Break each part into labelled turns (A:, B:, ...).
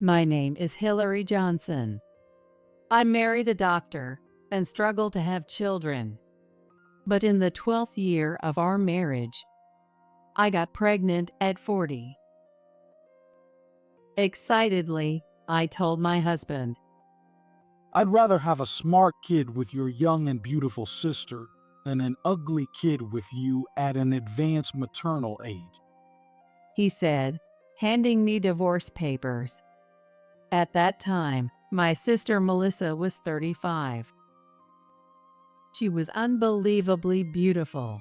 A: My name is Hillary Johnson. I married a doctor and struggle to have children. But in the 12th year of our marriage, I got pregnant at 40. Excitedly, I told my husband,
B: I'd rather have a smart kid with your young and beautiful sister than an ugly kid with you at an advanced maternal age.
A: he said, handing me divorce papers. At that time, my sister Melissa was 35. She was unbelievably beautiful.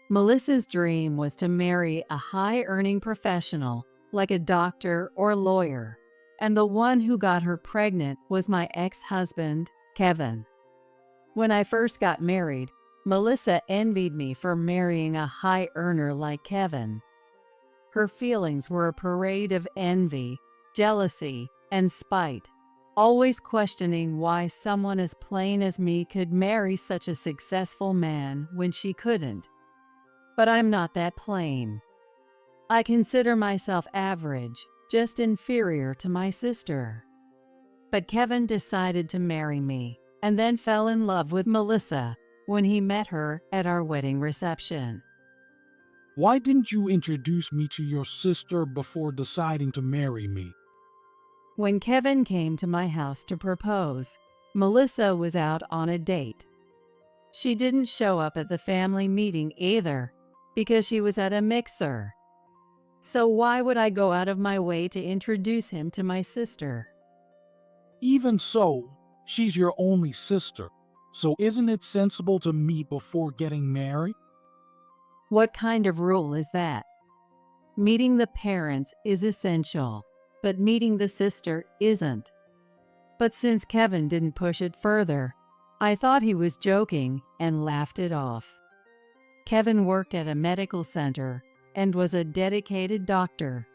A: Melissa's dream was to marry a high-earning professional like a doctor or lawyer, and the one who got her pregnant was my ex-husband, Kevin. When I first got married, Melissa envied me for marrying a high earner like Kevin. Her feelings were a parade of envy, jealousy, and spite, always questioning why someone as plain as me could marry such a successful man when she couldn't. But I'm not that plain. I consider myself average, just inferior to my sister. But Kevin decided to marry me, and then fell in love with Melissa when he met her at our wedding reception.
B: Why didn't you introduce me to your sister before deciding to marry me?
A: When Kevin came to my house to propose, Melissa was out on a date. She didn't show up at the family meeting either, because she was at a mixer. So why would I go out of my way to introduce him to my sister?
B: Even so, she's your only sister, so isn't it sensible to meet before getting married?
A: What kind of rule is that? Meeting the parents is essential, but meeting the sister isn't. But since Kevin didn't push it further, I thought he was joking and laughed it off. Kevin worked at a medical center and was a dedicated doctor.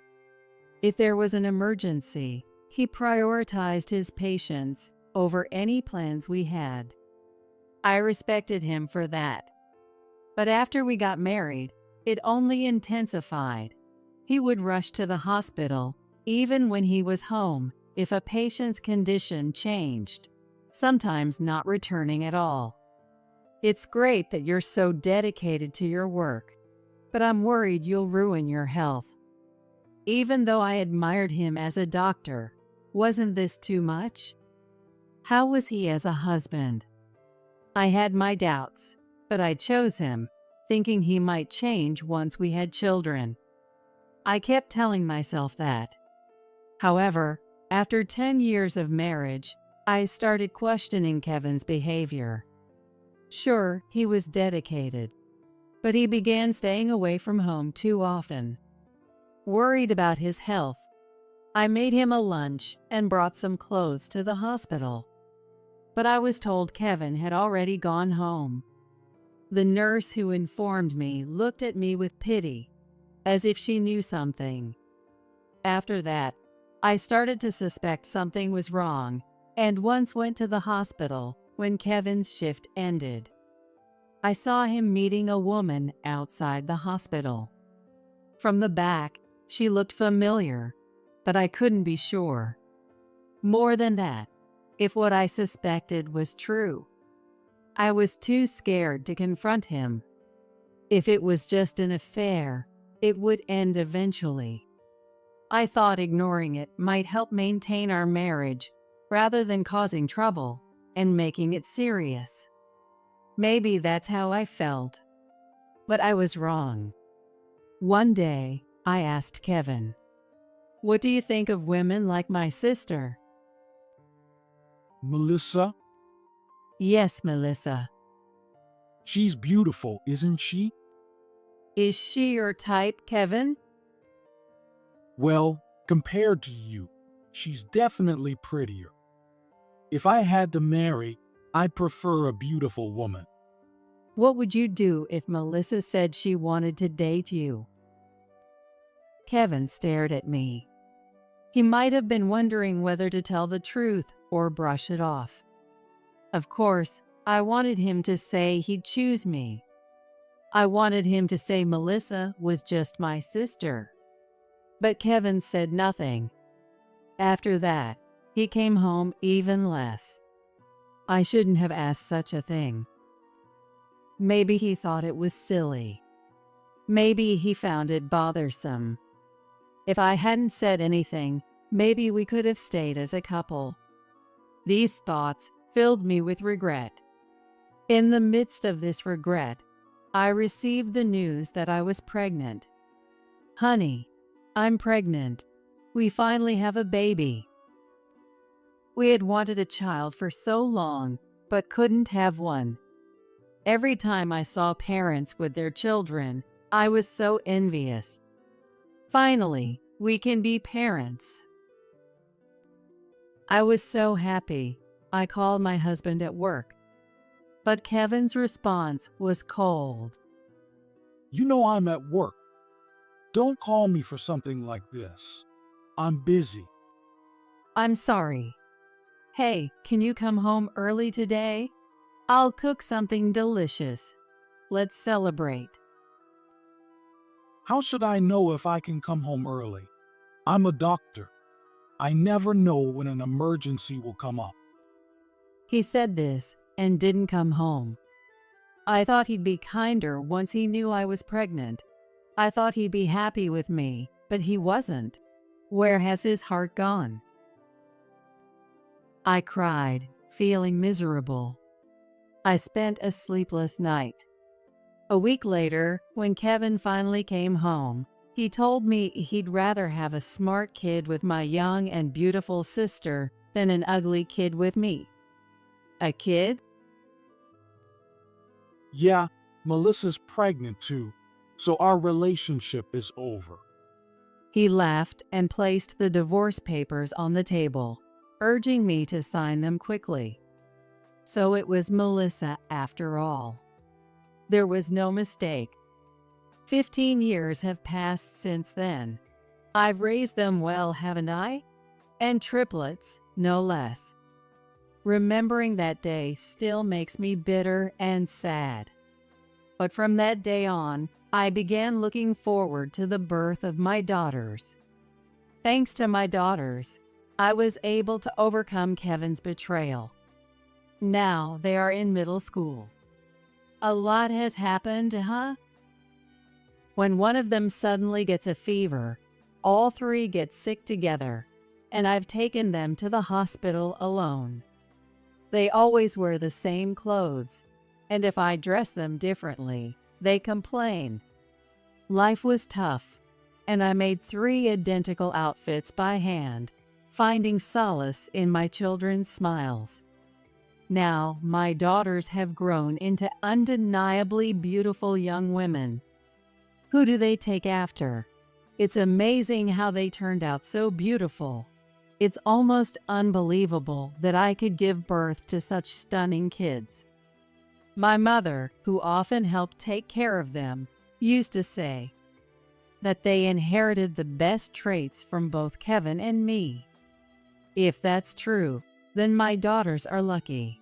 A: If there was an emergency, he prioritized his patients over any plans we had. I respected him for that. But after we got married, it only intensified. He would rush to the hospital, even when he was home, if a patient's condition changed, sometimes not returning at all. It's great that you're so dedicated to your work, but I'm worried you'll ruin your health. Even though I admired him as a doctor, wasn't this too much? How was he as a husband? I had my doubts, but I chose him, thinking he might change once we had children. I kept telling myself that. However, after 10 years of marriage, I started questioning Kevin's behavior. Sure, he was dedicated, but he began staying away from home too often. Worried about his health, I made him a lunch and brought some clothes to the hospital. But I was told Kevin had already gone home. The nurse who informed me looked at me with pity, as if she knew something. After that, I started to suspect something was wrong, and once went to the hospital when Kevin's shift ended. I saw him meeting a woman outside the hospital. From the back, she looked familiar, but I couldn't be sure. More than that, if what I suspected was true, I was too scared to confront him. If it was just an affair, it would end eventually. I thought ignoring it might help maintain our marriage rather than causing trouble and making it serious. Maybe that's how I felt. But I was wrong. One day, I asked Kevin, "What do you think of women like my sister?"
B: Melissa?
A: "Yes, Melissa."
B: She's beautiful, isn't she?
A: "Is she your type, Kevin?"
B: Well, compared to you, she's definitely prettier. If I had to marry, I'd prefer a beautiful woman.
A: "What would you do if Melissa said she wanted to date you?" Kevin stared at me. He might have been wondering whether to tell the truth or brush it off. Of course, I wanted him to say he'd choose me. I wanted him to say Melissa was just my sister. But Kevin said nothing. After that, he came home even less. I shouldn't have asked such a thing. Maybe he thought it was silly. Maybe he found it bothersome. If I hadn't said anything, maybe we could have stayed as a couple. These thoughts filled me with regret. In the midst of this regret, I received the news that I was pregnant. Honey, I'm pregnant. We finally have a baby. We had wanted a child for so long, but couldn't have one. Every time I saw parents with their children, I was so envious. Finally, we can be parents. I was so happy. I called my husband at work. But Kevin's response was cold.
B: You know I'm at work. Don't call me for something like this. I'm busy.
A: I'm sorry. Hey, can you come home early today? I'll cook something delicious. Let's celebrate.
B: How should I know if I can come home early? I'm a doctor. I never know when an emergency will come up.
A: He said this and didn't come home. I thought he'd be kinder once he knew I was pregnant. I thought he'd be happy with me, but he wasn't. Where has his heart gone? I cried, feeling miserable. I spent a sleepless night. A week later, when Kevin finally came home, he told me he'd rather have a smart kid with my young and beautiful sister than an ugly kid with me. A kid?
B: Yeah, Melissa's pregnant too, so our relationship is over.
A: He laughed and placed the divorce papers on the table, urging me to sign them quickly. So it was Melissa after all. There was no mistake. 15 years have passed since then. I've raised them well, haven't I? And triplets, no less. Remembering that day still makes me bitter and sad. But from that day on, I began looking forward to the birth of my daughters. Thanks to my daughters, I was able to overcome Kevin's betrayal. Now they are in middle school. A lot has happened, huh? When one of them suddenly gets a fever, all three get sick together, and I've taken them to the hospital alone. They always wear the same clothes, and if I dress them differently, they complain. Life was tough, and I made 3 identical outfits by hand, finding solace in my children's smiles. Now, my daughters have grown into undeniably beautiful young women. Who do they take after? It's amazing how they turned out so beautiful. It's almost unbelievable that I could give birth to such stunning kids. My mother, who often helped take care of them, used to say that they inherited the best traits from both Kevin and me. If that's true, then my daughters are lucky.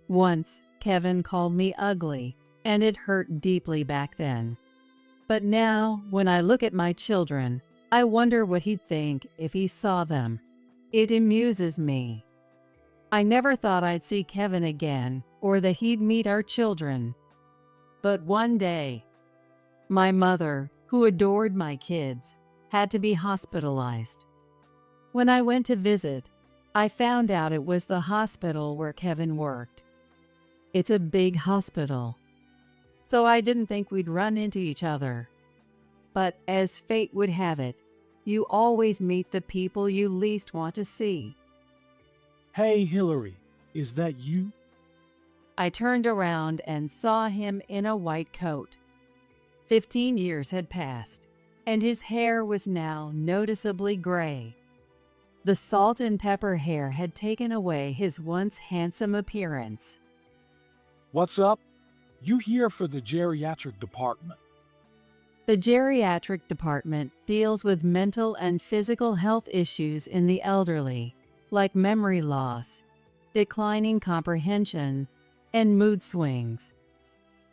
A: Once, Kevin called me ugly, and it hurt deeply back then. But now, when I look at my children, I wonder what he'd think if he saw them. It amuses me. I never thought I'd see Kevin again, or that he'd meet our children. But one day, my mother, who adored my kids, had to be hospitalized. When I went to visit, I found out it was the hospital where Kevin worked. It's a big hospital, so I didn't think we'd run into each other. But as fate would have it, you always meet the people you least want to see.
B: Hey, Hillary, is that you?
A: I turned around and saw him in a white coat. 15 years had passed, and his hair was now noticeably gray. The salt and pepper hair had taken away his once handsome appearance.
B: What's up? You here for the geriatric department?
A: The geriatric department deals with mental and physical health issues in the elderly, like memory loss, declining comprehension, and mood swings.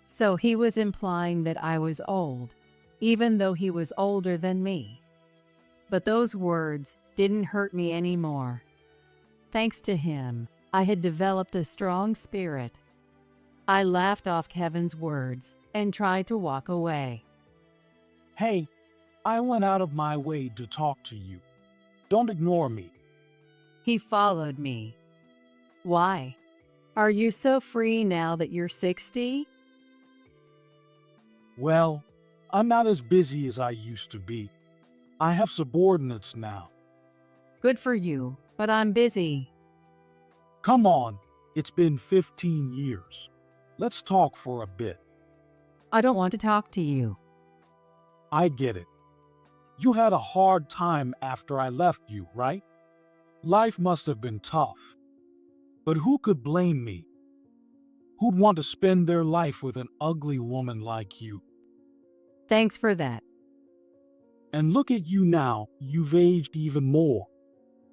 A: So he was implying that I was old, even though he was older than me. But those words didn't hurt me anymore. Thanks to him, I had developed a strong spirit. I laughed off Kevin's words and tried to walk away.
B: Hey, I went out of my way to talk to you. Don't ignore me.
A: He followed me. Why? Are you so free now that you're 60?
B: Well, I'm not as busy as I used to be. I have subordinates now.
A: Good for you, but I'm busy.
B: Come on, it's been 15 years. Let's talk for a bit.
A: I don't want to talk to you.
B: I get it. You had a hard time after I left you, right? Life must have been tough. But who could blame me? Who'd want to spend their life with an ugly woman like you?
A: Thanks for that.
B: And look at you now, you've aged even more.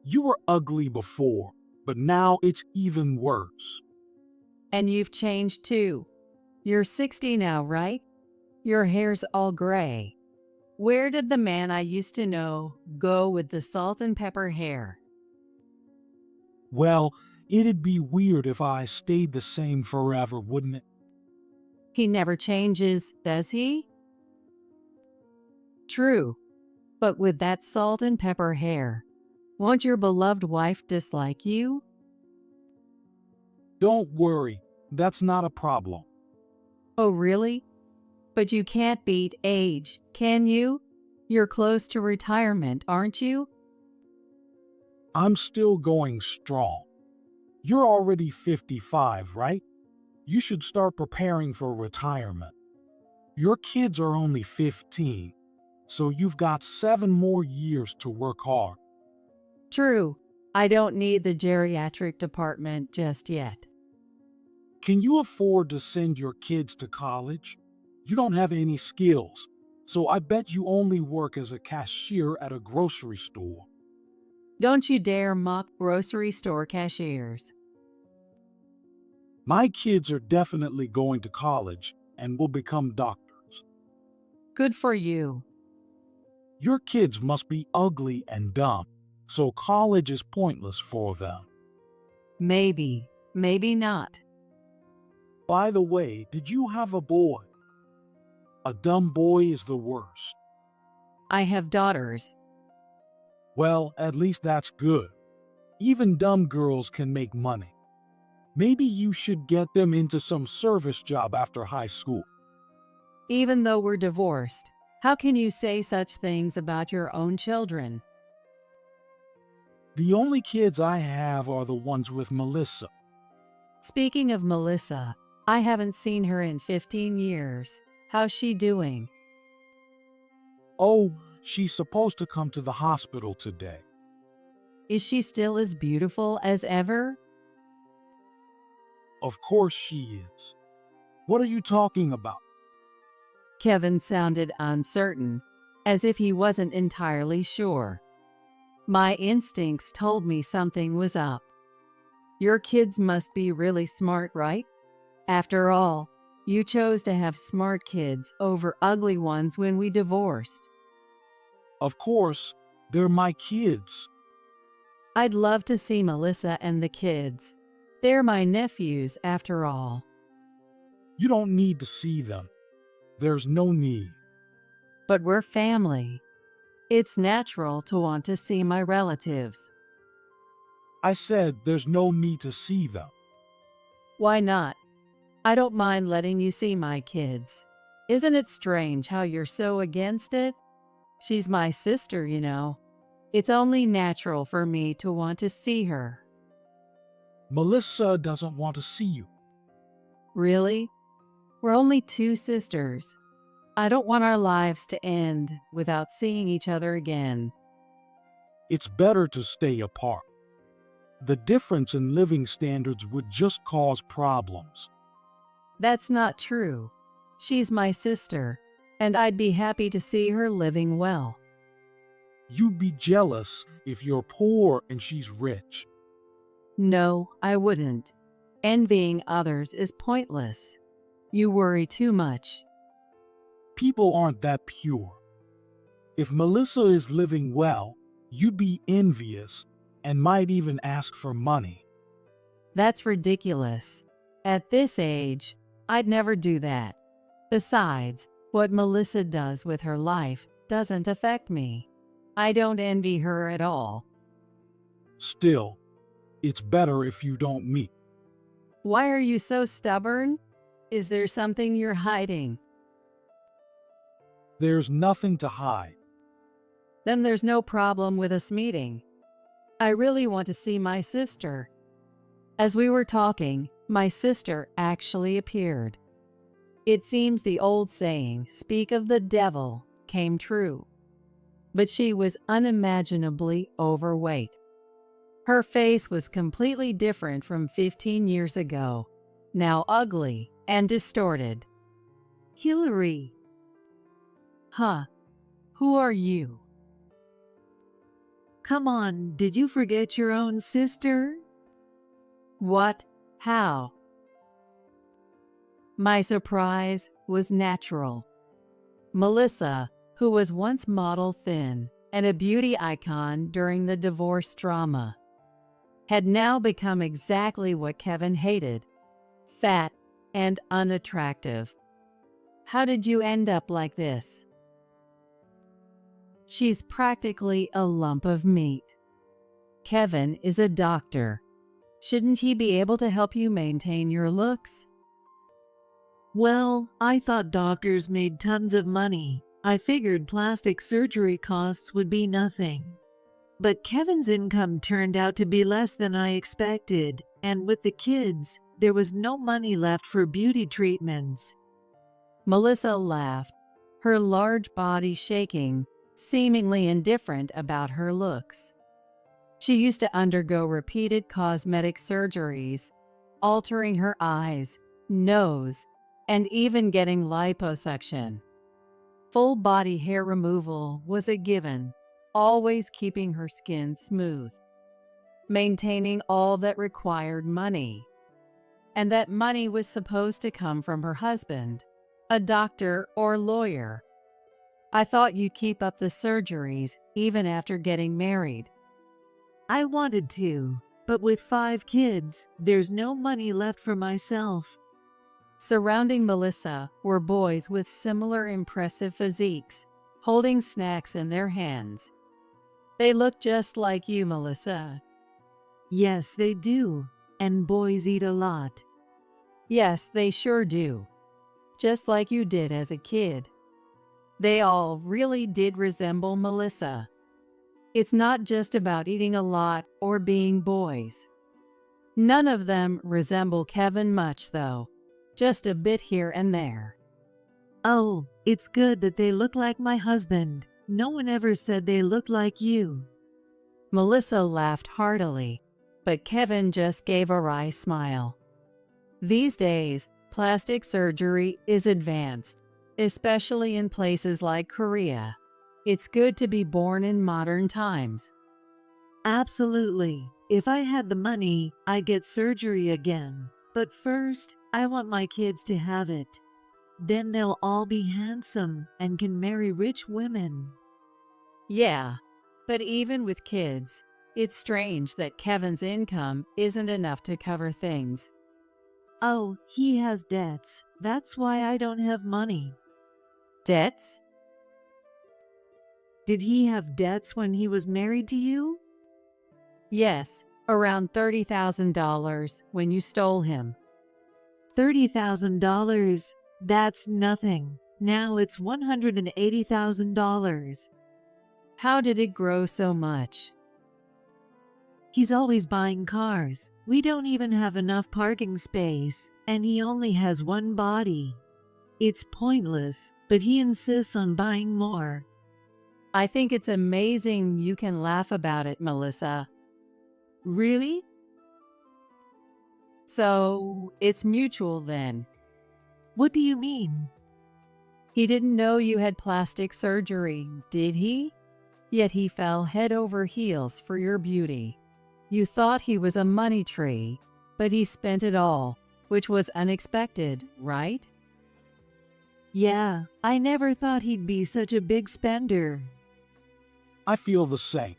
B: You were ugly before, but now it's even worse.
A: And you've changed too. You're 60 now, right? Your hair's all gray. Where did the man I used to know go with the salt and pepper hair?
B: Well, it'd be weird if I stayed the same forever, wouldn't it?
A: He never changes, does he? True. But with that salt and pepper hair, won't your beloved wife dislike you?
B: Don't worry, that's not a problem.
A: Oh, really? But you can't beat age, can you? You're close to retirement, aren't you?
B: I'm still going strong. You're already 55, right? You should start preparing for retirement. Your kids are only 15, so you've got 7 more years to work hard.
A: True. I don't need the geriatric department just yet.
B: Can you afford to send your kids to college? You don't have any skills, so I bet you only work as a cashier at a grocery store.
A: Don't you dare mock grocery store cashiers.
B: My kids are definitely going to college and will become doctors.
A: Good for you.
B: Your kids must be ugly and dumb, so college is pointless for them.
A: Maybe, maybe not.
B: By the way, did you have a boy? A dumb boy is the worst.
A: I have daughters.
B: Well, at least that's good. Even dumb girls can make money. Maybe you should get them into some service job after high school.
A: Even though we're divorced, how can you say such things about your own children?
B: The only kids I have are the ones with Melissa.
A: Speaking of Melissa, I haven't seen her in 15 years. How's she doing?
B: Oh, she's supposed to come to the hospital today.
A: Is she still as beautiful as ever?
B: Of course she is. What are you talking about?
A: Kevin sounded uncertain, as if he wasn't entirely sure. My instincts told me something was up. Your kids must be really smart, right? After all, you chose to have smart kids over ugly ones when we divorced.
B: Of course, they're my kids.
A: I'd love to see Melissa and the kids. They're my nephews, after all.
B: You don't need to see them. There's no need.
A: But we're family. It's natural to want to see my relatives.
B: I said there's no need to see them.
A: Why not? I don't mind letting you see my kids. Isn't it strange how you're so against it? She's my sister, you know. It's only natural for me to want to see her.
B: Melissa doesn't want to see you.
A: Really? We're only 2 sisters. I don't want our lives to end without seeing each other again.
B: It's better to stay apart. The difference in living standards would just cause problems.
A: That's not true. She's my sister, and I'd be happy to see her living well.
B: You'd be jealous if you're poor and she's rich.
A: No, I wouldn't. Envying others is pointless. You worry too much.
B: People aren't that pure. If Melissa is living well, You'd be envious and might even ask for money.
A: That's ridiculous. At this age, I'd never do that. Besides, what Melissa does with her life doesn't affect me. I don't envy her at all.
B: Still, it's better if you don't meet.
A: Why are you so stubborn? Is there something you're hiding?
B: There's nothing to hide.
A: Then there's no problem with us meeting. I really want to see my sister. As we were talking, my sister actually appeared. It seems the old saying, "Speak of the devil," came true. But she was unimaginably overweight. Her face was completely different from 15 years ago, now ugly and distorted.
C: Hillary.
A: Huh? Who are you?
C: Come on, did you forget your own sister?
A: What? How? My surprise was natural. Melissa, who was once model thin and a beauty icon during the divorce drama, had now become exactly what Kevin hated: fat and unattractive. How did you end up like this? She's practically a lump of meat. Kevin is a doctor. Shouldn't he be able to help you maintain your looks?
C: Well, I thought doctors made tons of money. I figured plastic surgery costs would be nothing. But Kevin's income turned out to be less than I expected, and with the kids, there was no money left for beauty treatments.
A: Melissa laughed, her large body shaking, seemingly indifferent about her looks. She used to undergo repeated cosmetic surgeries, altering her eyes, nose, and even getting liposuction. Full body hair removal was a given, always keeping her skin smooth, maintaining all that required money. And that money was supposed to come from her husband, a doctor or lawyer. I thought you'd keep up the surgeries even after getting married.
C: I wanted to, but with 5 kids, there's no money left for myself.
A: Surrounding Melissa were boys with similar impressive physiques, holding snacks in their hands. They look just like you, Melissa.
C: Yes, they do, and boys eat a lot.
A: Yes, they sure do. Just like you did as a kid. They all really did resemble Melissa. It's not just about eating a lot or being boys. None of them resemble Kevin much, though. Just a bit here and there.
C: Oh, it's good that they look like my husband. No one ever said they look like you.
A: Melissa laughed heartily, but Kevin just gave a wry smile. These days, plastic surgery is advanced, especially in places like Korea. It's good to be born in modern times.
C: Absolutely. If I had the money, I'd get surgery again. But first, I want my kids to have it. Then they'll all be handsome and can marry rich women.
A: Yeah, but even with kids, it's strange that Kevin's income isn't enough to cover things.
C: Oh, he has debts. That's why I don't have money.
A: Debts?
C: Did he have debts when he was married to you?
A: Yes, around $30,000 when you stole him.
C: $30,000? That's nothing. Now it's $180,000.
A: How did it grow so much?
C: He's always buying cars. We don't even have enough parking space, and he only has one body. It's pointless, but he insists on buying more.
A: I think it's amazing you can laugh about it, Melissa.
C: Really?
A: So, it's mutual then.
C: What do you mean?
A: He didn't know you had plastic surgery, did he? Yet he fell head over heels for your beauty. You thought he was a money tree, but he spent it all, which was unexpected, right?
C: Yeah, I never thought he'd be such a big spender.
B: I feel the same.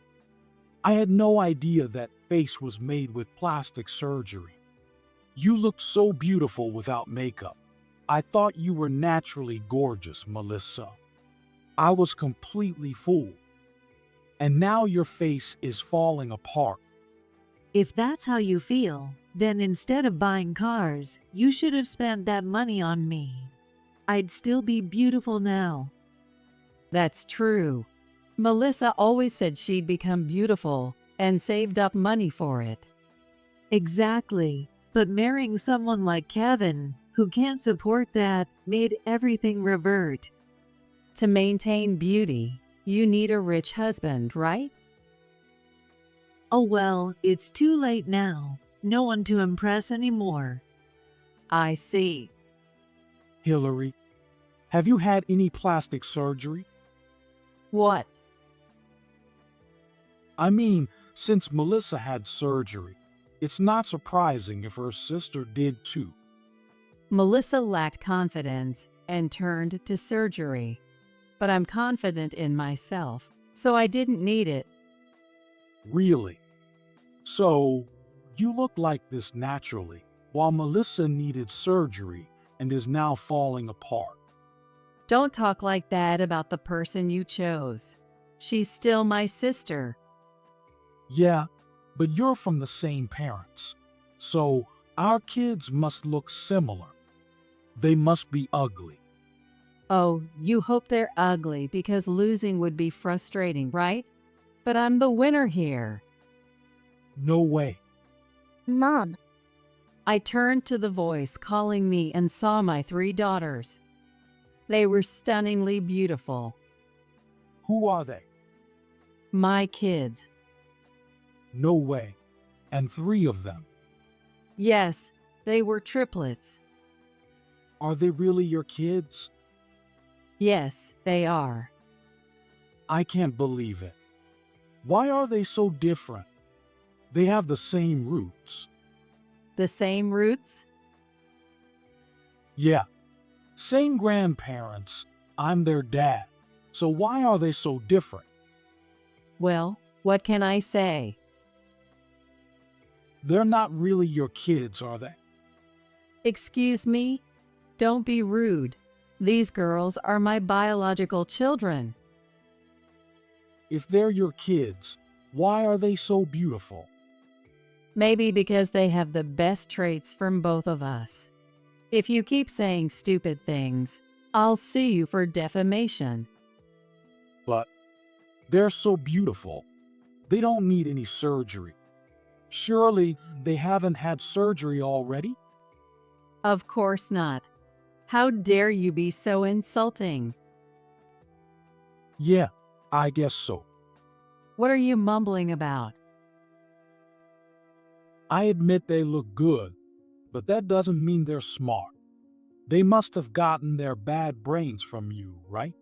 B: I had no idea that face was made with plastic surgery. You looked so beautiful without makeup. I thought you were naturally gorgeous, Melissa. I was completely fooled. And now your face is falling apart.
C: If that's how you feel, then instead of buying cars, you should have spent that money on me. I'd still be beautiful now.
A: That's true. Melissa always said she'd become beautiful and saved up money for it.
C: Exactly. But marrying someone like Kevin, who can't support that, made everything revert.
A: To maintain beauty, you need a rich husband, right?
C: Oh well, it's too late now. No one to impress anymore.
A: I see.
B: Hillary, have you had any plastic surgery?
A: What?
B: I mean, since Melissa had surgery, it's not surprising if her sister did too.
A: Melissa lacked confidence and turned to surgery. But I'm confident in myself, so I didn't need it.
B: Really? So, you look like this naturally, while Melissa needed surgery and is now falling apart.
A: Don't talk like that about the person you chose. She's still my sister.
B: Yeah, but you're from the same parents. So, our kids must look similar. They must be ugly.
A: Oh, you hope they're ugly because losing would be frustrating, right? But I'm the winner here.
B: No way.
D: Mom,
A: I turned to the voice calling me and saw my 3 daughters. They were stunningly beautiful.
B: Who are they?
A: My kids.
B: No way. And 3 of them.
A: Yes, they were triplets.
B: Are they really your kids?
A: Yes, they are.
B: I can't believe it. Why are they so different? They have the same roots.
A: The same roots?
B: Yeah, same grandparents. I'm their dad. So why are they so different?
A: Well, what can I say?
B: They're not really your kids, are they?
A: Excuse me? Don't be rude. These girls are my biological children.
B: If they're your kids, why are they so beautiful?
A: Maybe because they have the best traits from both of us. If you keep saying stupid things, I'll sue you for defamation.
B: But they're so beautiful. They don't need any surgery. Surely they haven't had surgery already?
A: Of course not. How dare you be so insulting?
B: Yeah, I guess so.
A: What are you mumbling about?
B: I admit they look good, but that doesn't mean they're smart. They must have gotten their bad brains from you, right?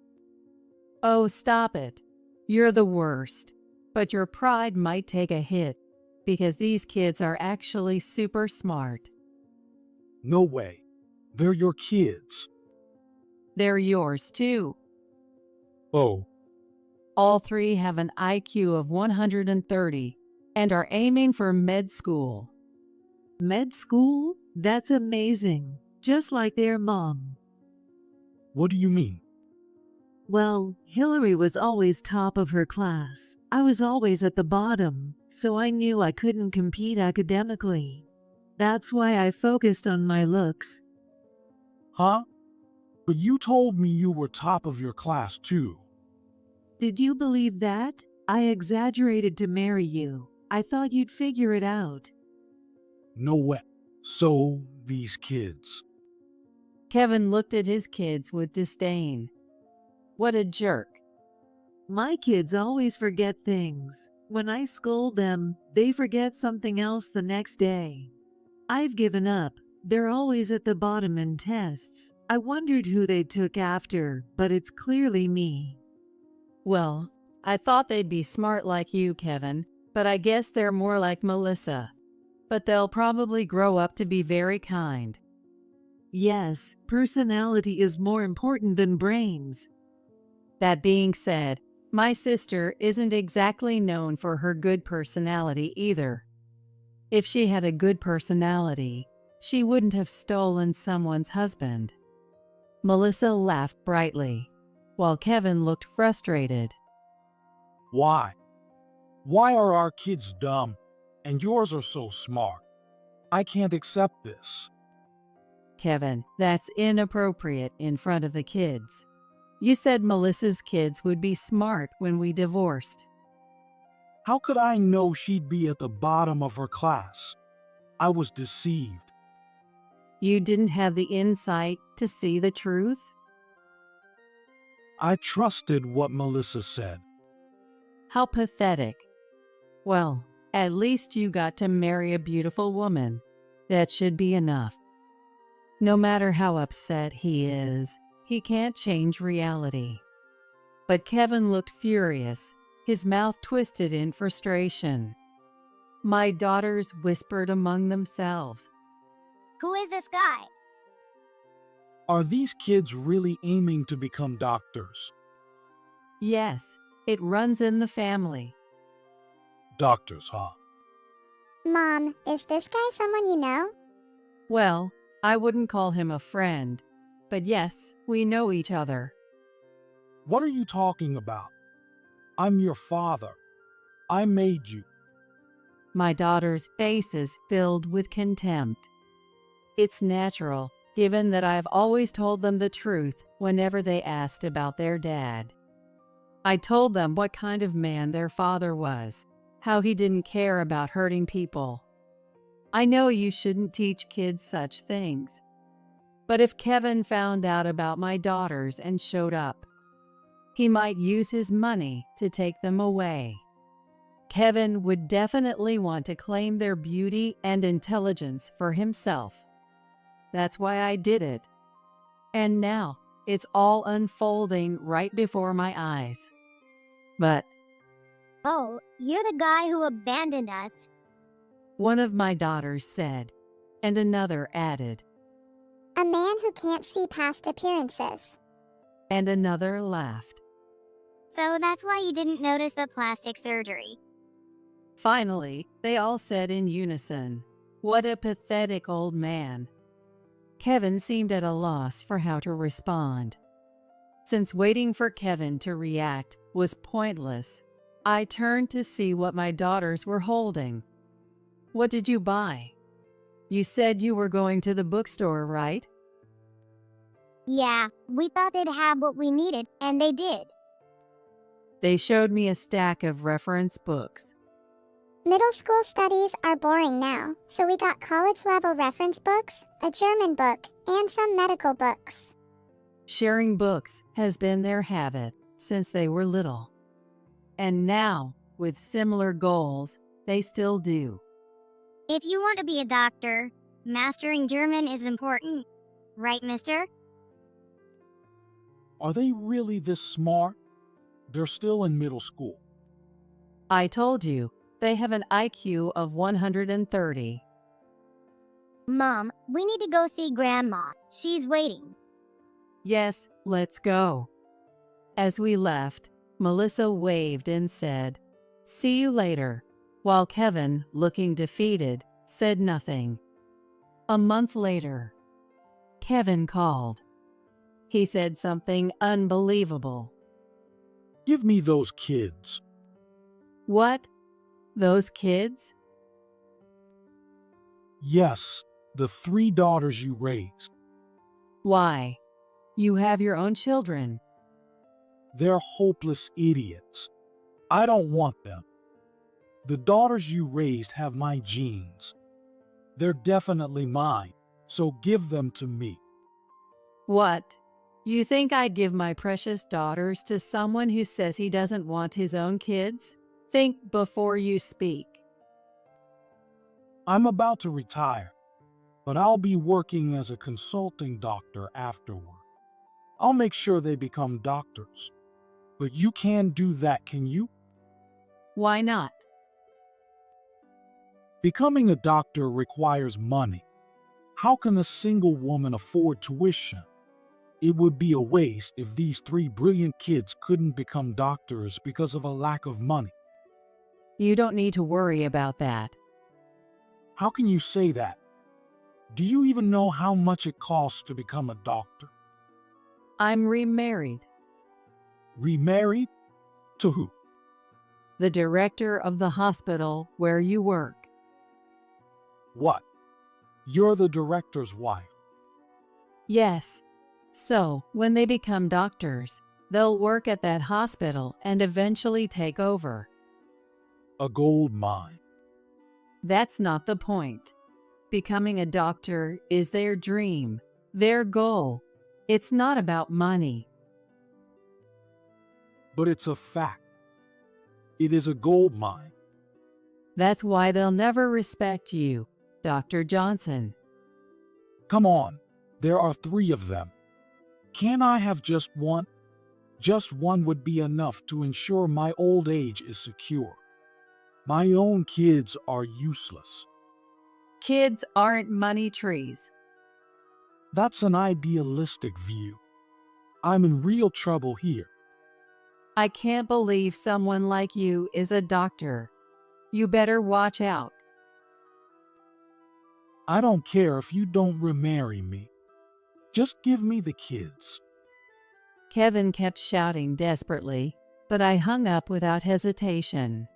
A: Oh, stop it. You're the worst. But your pride might take a hit because these kids are actually super smart.
B: No way. They're your kids.
A: They're yours too.
B: Oh,
A: All 3 have an IQ of 130 and are aiming for med school.
C: Med school? That's amazing. Just like their mom.
B: what do you mean?
C: Well, Hillary was always top of her class. I was always at the bottom, so I knew I couldn't compete academically. That's why I focused on my looks.
B: Huh? But you told me you were top of your class too.
C: Did you believe that? I exaggerated to marry you. I thought you'd figure it out.
B: No way. So, these kids.
A: Kevin looked at his kids with disdain. What a jerk.
C: My kids always forget things. When I scold them, they forget something else the next day. I've given up. They're always at the bottom in tests. I wondered who they took after, but it's clearly me.
A: Well, I thought they'd be smart like you, Kevin, but I guess they're more like Melissa. But they'll probably grow up to be very kind.
C: Yes, personality is more important than brains.
A: That being said, My sister isn't exactly known for her good personality either. If she had a good personality, she wouldn't have stolen someone's husband. Melissa laughed brightly, while Kevin looked frustrated.
B: Why? Why are our kids dumb and yours are so smart? I can't accept this.
A: Kevin, that's inappropriate in front of the kids. You said Melissa's kids would be smart when we divorced.
B: How could I know she'd be at the bottom of her class? I was deceived.
A: You didn't have the insight to see the truth?
B: I trusted what Melissa said.
A: How pathetic. Well, at least you got to marry a beautiful woman. That should be enough. No matter how upset he is, he can't change reality. But Kevin looked furious, his mouth twisted in frustration. My daughters whispered among themselves.
D: Who is this guy?
B: Are these kids really aiming to become doctors?
A: Yes, it runs in the family.
B: Doctors, huh?
D: Mom, is this guy someone you know?
A: Well, I wouldn't call him a friend, but yes, we know each other.
B: What are you talking about? I'm your father. I made you.
A: My daughters' faces filled with contempt. It's natural, given that I've always told them the truth whenever they asked about their dad. I told them what kind of man their father was, how he didn't care about hurting people. I know you shouldn't teach kids such things. But if Kevin found out about my daughters and showed up, he might use his money to take them away. Kevin would definitely want to claim their beauty and intelligence for himself. That's why I did it. And now it's all unfolding right before my eyes. But
D: Oh, you're the guy who abandoned us.
A: one of my daughters said, and another added,
D: A man who can't see past appearances.
A: and another laughed.
D: So that's why you didn't notice the plastic surgery.
A: Finally, they all said in unison, "What a pathetic old man." Kevin seemed at a loss for how to respond. Since waiting for Kevin to react was pointless, I turned to see what my daughters were holding. "What did you buy? You said you were going to the bookstore, right?"
D: Yeah, we thought they'd have what we needed, and they did.
A: They showed me a stack of reference books.
D: Middle school studies are boring now, so we got college-level reference books, a German book, and some medical books.
A: Sharing books has been their habit since they were little. And now, with similar goals, they still do.
D: If you want to be a doctor, mastering German is important. Right, mister?
B: Are they really this smart? They're still in middle school.
A: I told you, they have an IQ of 130.
D: Mom, we need to go see Grandma. She's waiting.
A: Yes, let's go. As we left, Melissa waved and said, "See you later," while Kevin, looking defeated, said nothing. A month later, Kevin called. He said something unbelievable.
B: Give me those kids.
A: What? Those kids?
B: Yes, the 3 daughters you raised.
A: Why? You have your own children.
B: They're hopeless idiots. I don't want them. The daughters you raised have my genes. They're definitely mine, so give them to me.
A: What? You think I'd give my precious daughters to someone who says he doesn't want his own kids? Think before you speak.
B: I'm about to retire, but I'll be working as a consulting doctor afterward. I'll make sure they become doctors. But you can't do that, can you?
A: Why not?
B: Becoming a doctor requires money. How can a single woman afford tuition? It would be a waste if these three brilliant kids couldn't become doctors because of a lack of money.
A: You don't need to worry about that.
B: How can you say that? Do you even know how much it costs to become a doctor?
A: I'm remarried.
B: Remarried? To who?
A: The director of the hospital where you work.
B: What? You're the director's wife.
A: Yes. So, when they become doctors, they'll work at that hospital and eventually take over.
B: A gold mine.
A: That's not the point. Becoming a doctor is their dream, their goal. It's not about money.
B: But it's a fact. It is a gold mine.
A: That's why they'll never respect you, Dr. Johnson.
B: Come on, there are three of them. Can't I have just one? Just one would be enough to ensure my old age is secure. My own kids are useless.
A: Kids aren't money trees.
B: That's an idealistic view. I'm in real trouble here.
A: I can't believe someone like you is a doctor. You better watch out.
B: I don't care if you don't remarry me. Just give me the kids.
A: Kevin kept shouting desperately, but I hung up without hesitation.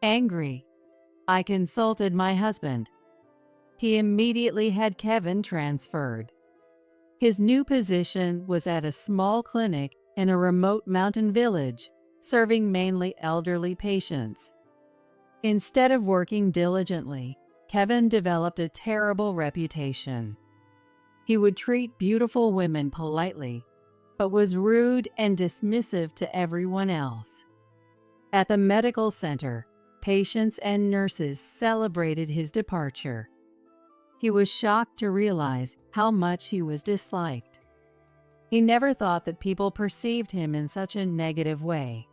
A: Angry, I consulted my husband. He immediately had Kevin transferred. His new position was at a small clinic in a remote mountain village, serving mainly elderly patients. Instead of working diligently, Kevin developed a terrible reputation. He would treat beautiful women politely, but was rude and dismissive to everyone else. At the medical center, patients and nurses celebrated his departure. He was shocked to realize how much he was disliked. He never thought that people perceived him in such a negative way.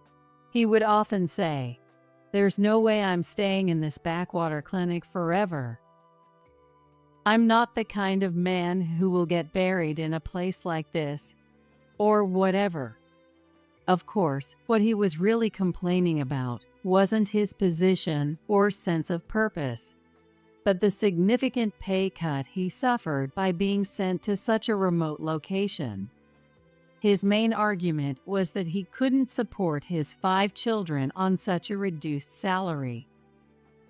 A: He would often say, "There's no way I'm staying in this backwater clinic forever. I'm not the kind of man who will get buried in a place like this, or whatever." Of course, what he was really complaining about wasn't his position or sense of purpose, but the significant pay cut he suffered by being sent to such a remote location. His main argument was that he couldn't support his 5 children on such a reduced salary.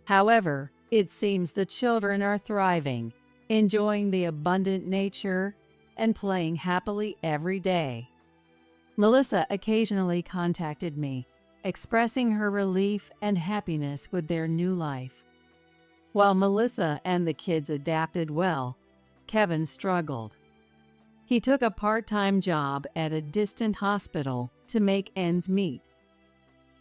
A: However, it seems the children are thriving, enjoying the abundant nature, and playing happily every day. Melissa occasionally contacted me, expressing her relief and happiness with their new life. While Melissa and the kids adapted well, Kevin struggled. He took a part-time job at a distant hospital to make ends meet.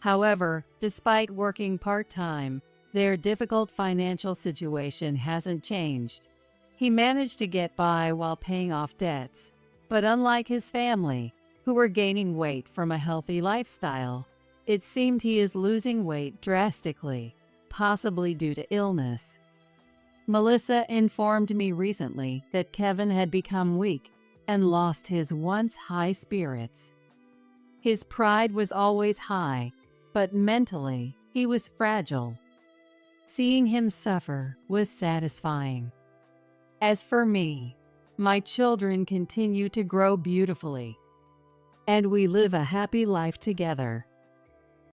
A: However, despite working part-time, their difficult financial situation hasn't changed. He managed to get by while paying off debts, but unlike his family, who were gaining weight from a healthy lifestyle, it seemed he is losing weight drastically, possibly due to illness. Melissa informed me recently that Kevin had become weak and lost his once high spirits. His pride was always high, but mentally he was fragile. Seeing him suffer was satisfying. As for me, my children continue to grow beautifully, and we live a happy life together.